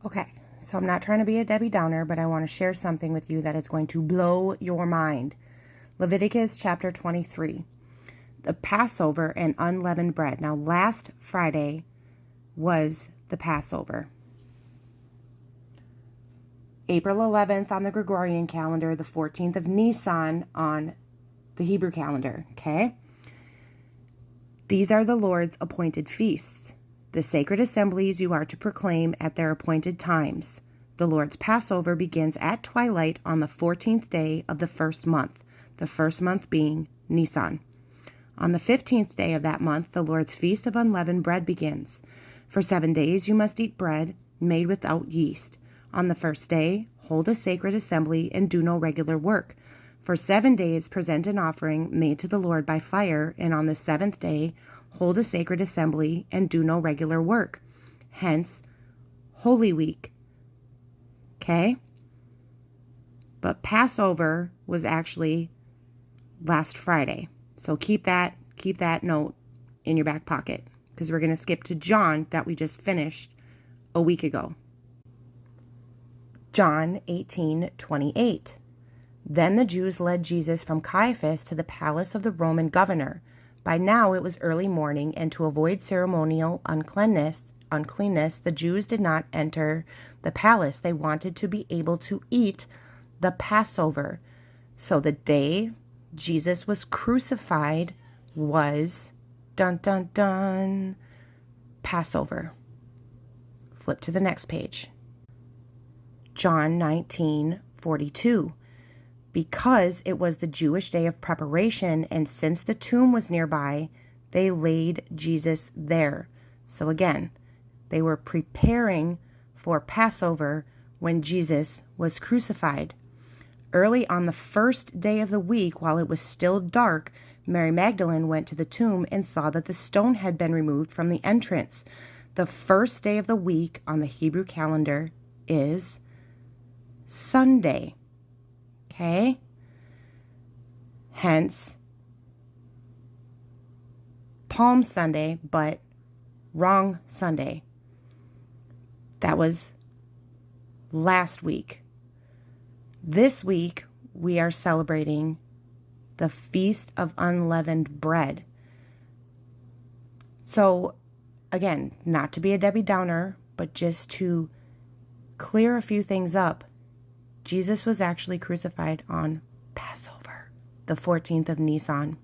Okay, so I'm not trying to be a Debbie Downer, but I want to share something with you that is going to blow your mind. Leviticus chapter 23, the Passover and unleavened bread. Now, last Friday was the Passover. April 11th on the Gregorian calendar, the 14th of Nisan on the Hebrew calendar, okay? These are the Lord's appointed feasts. The sacred assemblies you are to proclaim at their appointed times. The Lord's Passover begins at twilight on the 14th day of the first month being Nisan. On the 15th day of that month, the Lord's Feast of Unleavened Bread begins. For 7 days you must eat bread made without yeast. On the first day, hold a sacred assembly and do no regular work. For 7 days, present an offering made to the Lord by fire, and on the 7th day, hold a sacred assembly and do no regular work. Hence, Holy Week. Okay? But Passover was actually last Friday. So keep that note in your back pocket, because we're going to skip to John that we just finished a week ago. John 18:28. Then the Jews led Jesus from Caiaphas to the palace of the Roman governor. By now it was early morning, and to avoid ceremonial uncleanness, the Jews did not enter the palace. They wanted to be able to eat the Passover. So the day Jesus was crucified was, dun dun dun, Passover. Flip to the next page. John 19:42. Because it was the Jewish day of preparation, and since the tomb was nearby, they laid Jesus there. So again, they were preparing for Passover when Jesus was crucified. Early on the first day of the week, while it was still dark, Mary Magdalene went to the tomb and saw that the stone had been removed from the entrance. The first day of the week on the Hebrew calendar is Sunday. Okay? Hence, Palm Sunday, but wrong Sunday. That was last week. This week, we are celebrating the Feast of Unleavened Bread. So, again, not to be a Debbie Downer, but just to clear a few things up, Jesus was actually crucified on Passover, the 14th of Nisan.